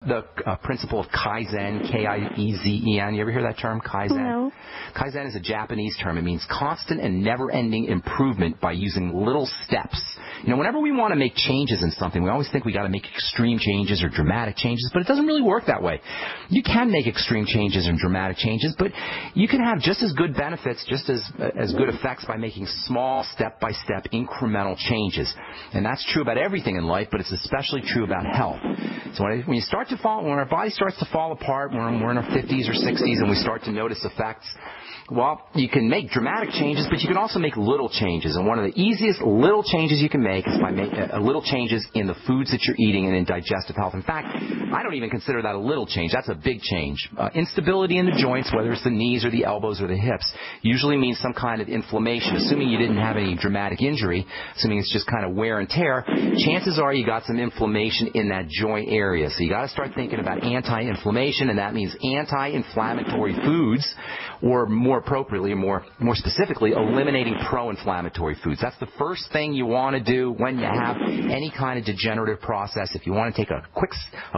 The principle of Kaizen, K-I-E-Z-E-N. You ever hear that term, Kaizen? No. Kaizen is a Japanese term. It means constant and never-ending improvement by using little steps. You know, whenever we want to make changes in something, we always think we got to make extreme changes or dramatic changes, but it doesn't really work that way. You can make extreme changes and dramatic changes, but you can have just as good benefits, just as good effects by making small, step-by-step, incremental changes. And that's true about everything in life, but it's especially true about health. So when you start to fall, when our body starts to fall apart, when we're in our 50s or 60s and we start to notice effects, well, you can make dramatic changes, but you can also make little changes. And one of the easiest little changes you can make is by making little changes in the foods that you're eating and in digestive health. In fact, I don't even consider that a little change. That's a big change. Instability in the joints, whether it's the knees or the elbows or the hips, usually means some kind of inflammation. Assuming you didn't have any dramatic injury, assuming it's just kind of wear and tear, chances are you got some inflammation in that joint area. So you got to start thinking about anti-inflammation, and that means anti-inflammatory foods, or more appropriately, more specifically, eliminating pro-inflammatory foods. That's the first thing you want to do when you have any kind of degenerative process. If you want to take a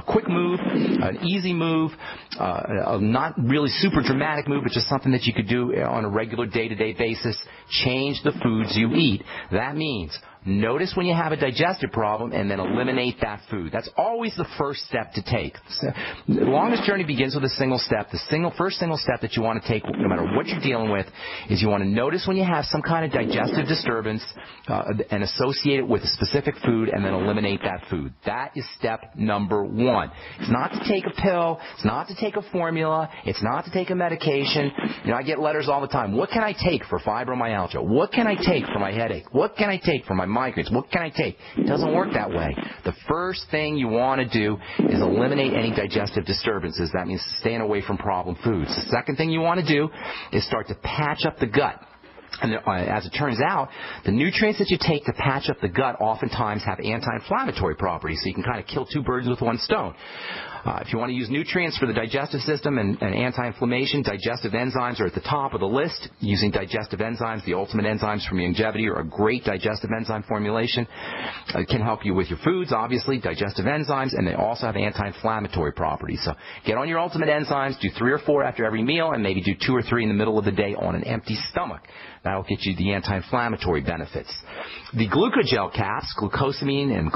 quick move, an easy move, a not really super dramatic move, but just something that you could do on a regular day-to-day basis, change the foods you eat. That means notice when you have a digestive problem and then eliminate that food. That's always the first step to take. So, the longest journey begins with a single step. The first single step that you want to take, no matter what you're dealing with, is you want to notice when you have some kind of digestive disturbance and associate it with a specific food and then eliminate that food. That is step number one. It's not to take a pill. It's not to take a formula. It's not to take a medication. You know, I get letters all the time. What can I take for fibromyalgia? What can I take for my headache? What can I take for my migraines? What can I take? It doesn't work that way. The first thing you want to do is eliminate any digestive disturbances. That means staying away from problem foods. The second thing you want to do is start to patch up the gut. And as it turns out, the nutrients that you take to patch up the gut oftentimes have anti-inflammatory properties, so you can kind of kill two birds with one stone. If you want to use nutrients for the digestive system and anti-inflammation, digestive enzymes are at the top of the list. Using digestive enzymes, the ultimate enzymes from Youngevity are a great digestive enzyme formulation. It can help you with your foods, obviously, digestive enzymes, and they also have anti-inflammatory properties. So get on your ultimate enzymes, do 3 or 4 after every meal, and maybe do 2 or 3 in the middle of the day on an empty stomach. That'll get you the anti-inflammatory benefits. The glucogel caps, glucosamine and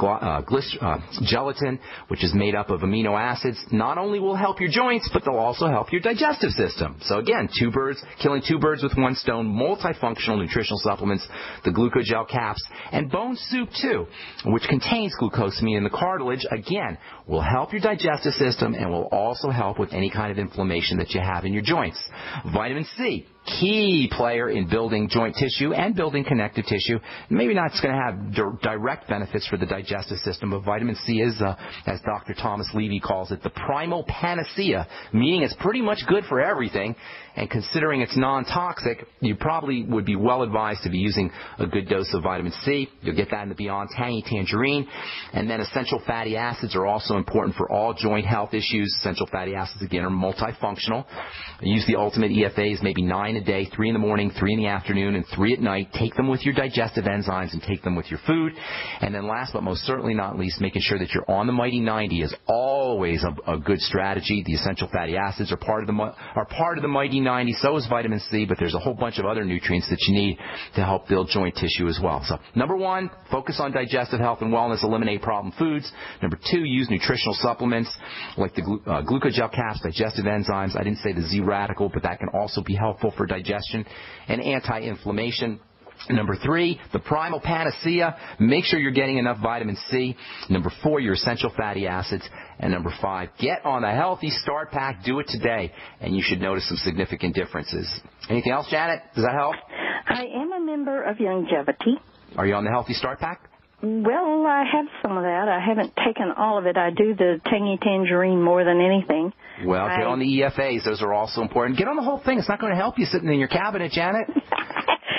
gelatin, which is made up of amino acids, not only will help your joints, but they'll also help your digestive system. So again, killing two birds with one stone, multifunctional nutritional supplements, the glucogel caps, and bone soup too, which contains glucosamine in the cartilage, again, will help your digestive system and will also help with any kind of inflammation that you have in your joints. Vitamin C, key player in building joint tissue and building connective tissue. Maybe not it's going to have direct benefits for the digestive system, but vitamin C is, as Dr. Thomas Levy calls it, the primal panacea, meaning it's pretty much good for everything. And considering it's non-toxic, you probably would be well advised to be using a good dose of vitamin C. You'll get that in the Beyond Tangy Tangerine. And then essential fatty acids are also important for all joint health issues. Essential fatty acids, again, are multifunctional. Use the Ultimate EFAs, maybe 9 a day, 3 in the morning, 3 in the afternoon, and 3 at night. Take them with your digestive enzymes and take them with your food. And then last but most certainly not least, making sure that you're on the Mighty 90 is always a good strategy. The essential fatty acids are part of the Mighty 90. So is vitamin C, but there's a whole bunch of other nutrients that you need to help build joint tissue as well. So number 1, focus on digestive health and wellness, eliminate problem foods. Number 2, use nutritional supplements like the glucogel caps, digestive enzymes. I didn't say the Z-radical, but that can also be helpful for digestion and anti-inflammation. Number 3, the primal panacea. Make sure you're getting enough vitamin C. Number 4, your essential fatty acids. And number 5, get on the Healthy Start Pack. Do it today, and you should notice some significant differences. Anything else, Janet? Does that help? I am a member of Youngevity. Are you on the Healthy Start Pack? Well, I have some of that. I haven't taken all of it. I do the Tangy Tangerine more than anything. Well, get on the EFAs. Those are also important. Get on the whole thing. It's not going to help you sitting in your cabinet, Janet.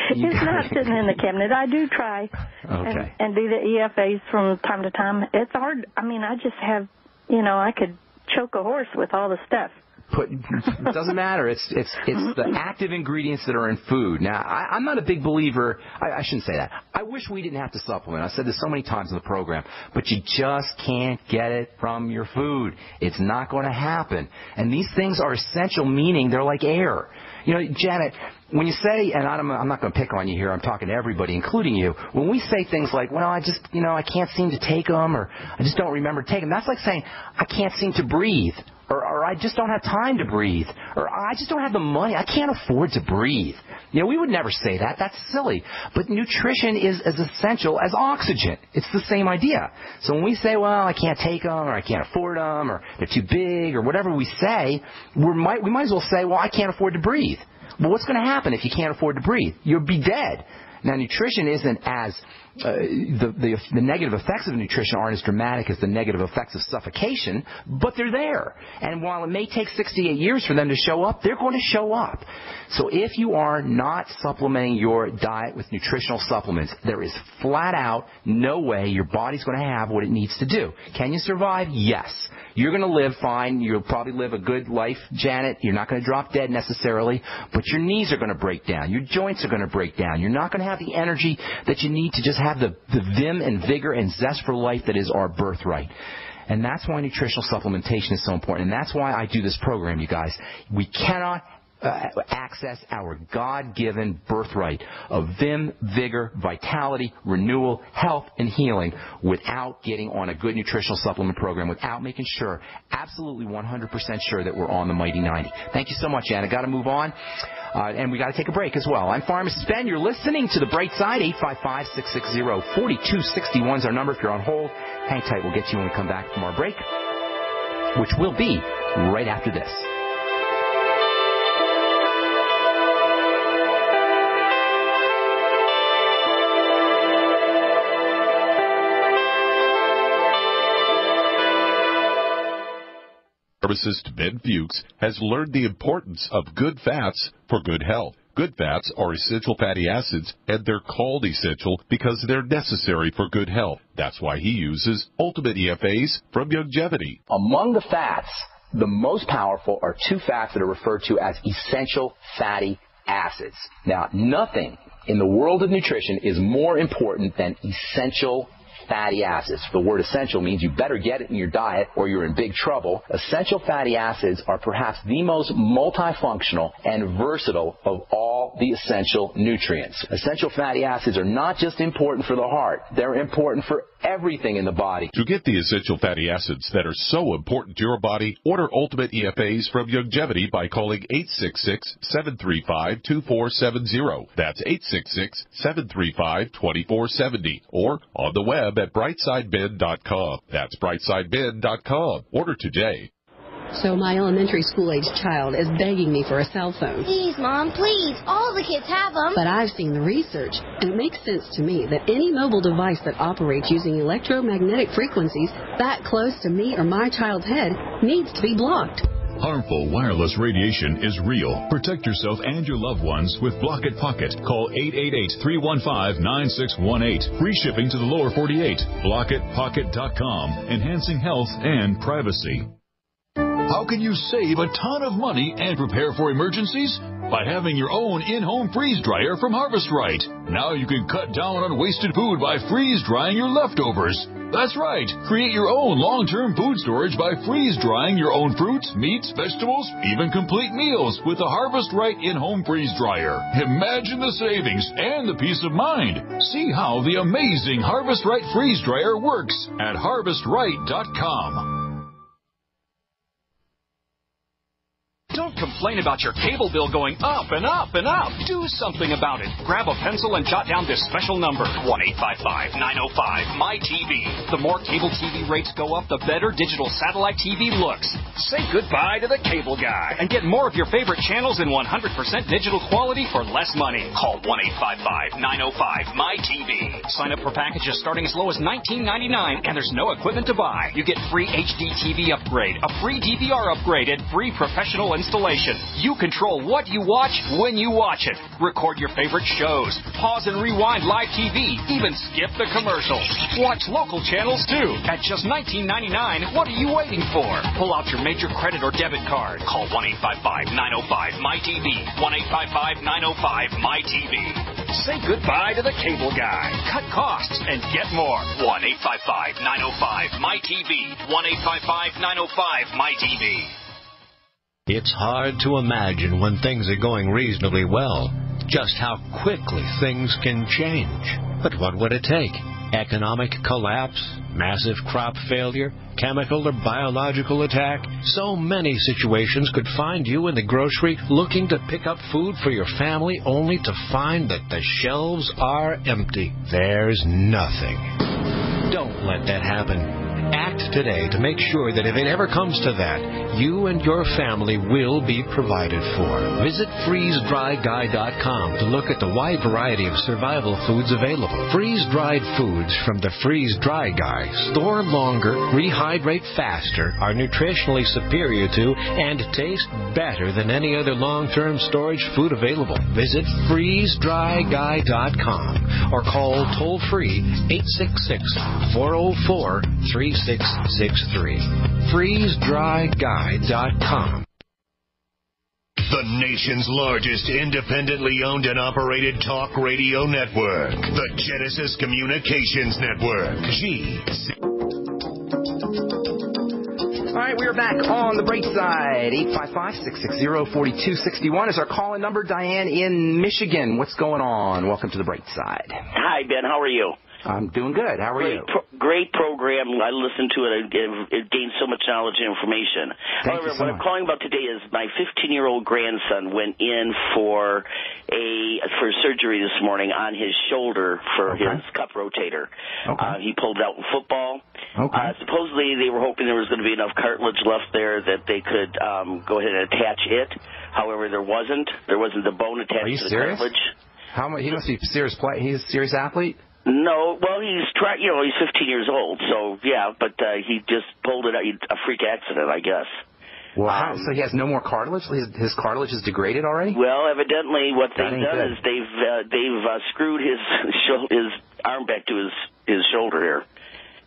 It's not sitting in the cabinet. I do try and do the EFAs from time to time. It's hard. I mean, I just have, I could choke a horse with all the stuff. it doesn't matter. It's the active ingredients that are in food. Now, I'm not a big believer. I shouldn't say that. I wish we didn't have to supplement. I've said this so many times in the program, but you just can't get it from your food. It's not going to happen. And these things are essential, meaning they're like air. You know, Janet, when you say, and I'm not going to pick on you here, I'm talking to everybody, including you, when we say things like, well, I can't seem to take them, or I just don't remember taking them, that's like saying, I can't seem to breathe, or I just don't have time to breathe, or I just don't have the money, I can't afford to breathe. You know, we would never say that. That's silly. But nutrition is as essential as oxygen. It's the same idea. So when we say, well, I can't take them, or I can't afford them, or they're too big, or whatever we say, we might as well say, well, I can't afford to breathe. Well, what's going to happen if you can't afford to breathe? You'll be dead. Now, nutrition isn't as the negative effects of nutrition aren't as dramatic as the negative effects of suffocation, but they're there. And while it may take 68 years for them to show up, they're going to show up. So if you are not supplementing your diet with nutritional supplements, there is flat out no way your body's going to have what it needs to do. Can you survive? Yes. You're going to live fine. You'll probably live a good life, Janet. You're not going to drop dead necessarily, but your knees are going to break down. Your joints are going to break down. You're not going to have the energy that you need to just have the vim and vigor and zest for life that is our birthright. And that's why nutritional supplementation is so important. And that's why I do this program, you guys. We cannot access our God-given birthright of vim, vigor, vitality, renewal, health, and healing without getting on a good nutritional supplement program, without making sure, absolutely 100% sure that we're on the Mighty 90. Thank you so much, Anna. Got to move on. And we got to take a break as well. I'm Pharmacist Ben. You're listening to the Brightside. 855-660-4261 is our number if you're on hold. Hang tight. We'll get you when we come back from our break, which will be right after this. Pharmacist Ben Fuchs has learned the importance of good fats for good health. Good fats are essential fatty acids, and they're called essential because they're necessary for good health. That's why he uses Ultimate EFAs from Longevity. Among the fats, the most powerful are two fats that are referred to as essential fatty acids. Now, nothing in the world of nutrition is more important than essential fatty acids. The word essential means you better get it in your diet or you're in big trouble. Essential fatty acids are perhaps the most multifunctional and versatile of all the essential nutrients. Essential fatty acids are not just important for the heart. They're important for everything in the body. To get the essential fatty acids that are so important to your body, order Ultimate EFAs from Longevity by calling 866-735-2470. That's 866-735-2470. Or on the web at brightsideben.com. That's brightsideben.com. Order today. So my elementary school-age child is begging me for a cell phone. Please, Mom, please. All the kids have them. But I've seen the research, and it makes sense to me that any mobile device that operates using electromagnetic frequencies that close to me or my child's head needs to be blocked. Harmful wireless radiation is real. Protect yourself and your loved ones with Block It Pocket. Call 888-315-9618. Free shipping to the lower 48. BlockItPocket.com. Enhancing health and privacy. How can you save a ton of money and prepare for emergencies? By having your own in-home freeze dryer from Harvest Right. Now you can cut down on wasted food by freeze drying your leftovers. That's right. Create your own long-term food storage by freeze drying your own fruits, meats, vegetables, even complete meals with the Harvest Right in-home freeze dryer. Imagine the savings and the peace of mind. See how the amazing Harvest Right freeze dryer works at harvestright.com. Don't complain about your cable bill going up and up and up. Do something about it. Grab a pencil and jot down this special number, 1-855-905-MY-TV. The more cable TV rates go up, the better digital satellite TV looks. Say goodbye to the cable guy and get more of your favorite channels in 100% digital quality for less money. Call 1-855-905-MY-TV. Sign up for packages starting as low as $19.99, and there's no equipment to buy. You get free HD TV upgrade, a free DVR upgrade, and free professional installation. You control what you watch when you watch it. Record your favorite shows. Pause and rewind live TV. Even skip the commercials. Watch local channels too. At just $19.99, what are you waiting for? Pull out your major credit or debit card. Call 1-855-905-MyTV. 1-855-905-MyTV. Say goodbye to the cable guy. Cut costs and get more. 1-855-905-MyTV. 1-855-905-MyTV. It's hard to imagine when things are going reasonably well just how quickly things can change. But what would it take? Economic collapse? Massive crop failure? Chemical or biological attack? So many situations could find you in the grocery looking to pick up food for your family only to find that the shelves are empty. There's nothing. Don't let that happen. Act today to make sure that if it ever comes to that, you and your family will be provided for. Visit freezedryguy.com to look at the wide variety of survival foods available. Freeze-dried foods from the Freeze Dry Guy store longer, rehydrate faster, are nutritionally superior to, and taste better than any other long-term storage food available. Visit freezedryguy.com or call toll-free 866-404-3663. FreezeDryGuy.com. The nation's largest independently owned and operated talk radio network. The Genesis Communications Network. All right, we are back on the Brightside. 855-660-4261 is our call-in number. Diane in Michigan. What's going on? Welcome to the Brightside. Hi, Ben. How are you? I'm doing good. How are you? Great program. I listened to it. It gained so much knowledge and information. However, what I'm calling about today is my 15-year-old grandson went in for surgery this morning on his shoulder for his cup rotator. He pulled it out in football. Supposedly, they were hoping there was going to be enough cartilage left there that they could go ahead and attach it. However, there wasn't. There wasn't the bone attached to the cartilage. He must be serious. He's a serious athlete. No, well, he's 15 years old, so yeah, but he just pulled it out, a freak accident, I guess. Wow, so he has no more cartilage? His cartilage is degraded already? Well, evidently what they've done is they've screwed his arm back to his shoulder here.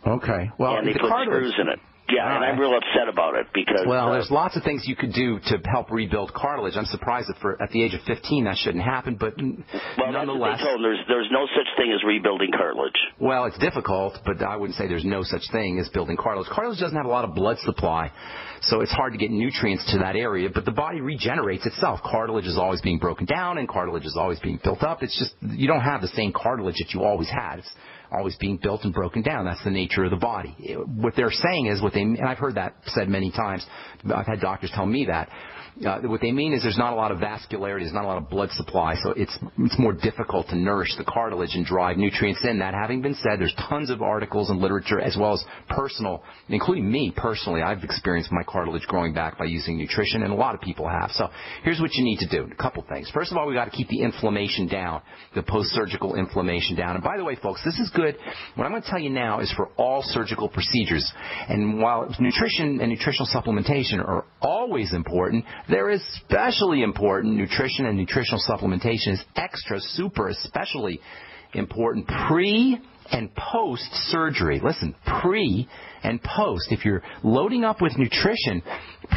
Okay. Well, and they put screws in it. Yeah, and I'm real upset about it because... Well, there's lots of things you could do to help rebuild cartilage. I'm surprised that at the age of 15 that shouldn't happen, but nonetheless... That's what they told them. There's no such thing as rebuilding cartilage. Well, it's difficult, but I wouldn't say there's no such thing as building cartilage. Cartilage doesn't have a lot of blood supply, so it's hard to get nutrients to that area, but the body regenerates itself. Cartilage is always being broken down, and cartilage is always being built up. It's just you don't have the same cartilage that you always had. It's always being built and broken down. That's the nature of the body. What they're saying is and I've heard that said many times. I've had doctors tell me that. What they mean is there's not a lot of vascularity, there's not a lot of blood supply, so it's more difficult to nourish the cartilage and drive nutrients in. That having been said, there's tons of articles and literature as well as personal, including me personally. I've experienced my cartilage growing back by using nutrition, and a lot of people have. So here's what you need to do. A couple things. First of all, we've got to keep the inflammation down, the post-surgical inflammation down. And by the way, folks, this is good. What I'm going to tell you now is for all surgical procedures. And while nutrition and nutritional supplementation are always important, there is especially important nutrition and nutritional supplementation is extra, super, especially important pre and post-surgery. Listen, pre and post. If you're loading up with nutrition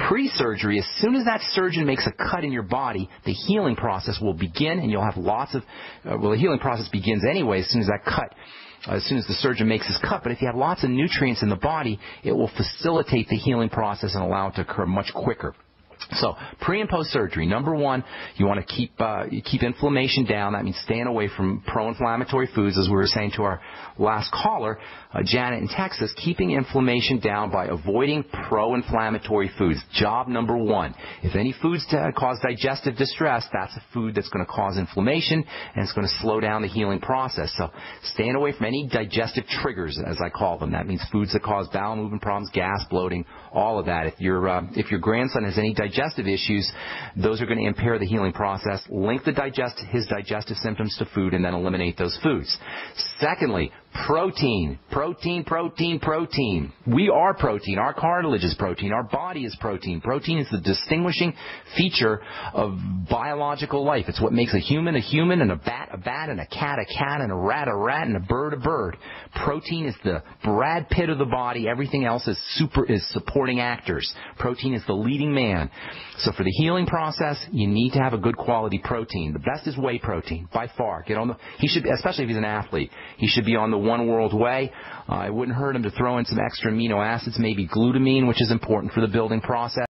pre-surgery, as soon as that surgeon makes a cut in your body, the healing process will begin, and you'll have lots of, the healing process begins anyway as soon as that cut. As soon as the surgeon makes his cut. But if you have lots of nutrients in the body, it will facilitate the healing process and allow it to occur much quicker. So pre and post surgery, number one, you want to keep inflammation down. That means staying away from pro-inflammatory foods, as we were saying to our last caller, Janet in Texas, keeping inflammation down by avoiding pro-inflammatory foods. Job number one. If any foods cause digestive distress, that's a food that's going to cause inflammation and it's going to slow down the healing process. So staying away from any digestive triggers, as I call them. That means foods that cause bowel movement problems, gas, bloating, all of that. If your grandson has any digestive issues, those are going to impair the healing process. Link his digestive symptoms to food and then eliminate those foods. Secondly, Protein. Protein, protein, protein. We are protein. Our cartilage is protein. Our body is protein. Protein is the distinguishing feature of biological life. It's what makes a human, and a bat, and a cat, and a rat, and a bird. Protein is the Brad Pitt of the body. Everything else is supporting actors. Protein is the leading man. So for the healing process, you need to have a good quality protein. The best is whey protein, by far. He should, especially if he's an athlete, he should be on the One World Whey. It wouldn't hurt him to throw in some extra amino acids, maybe glutamine, which is important for the building process.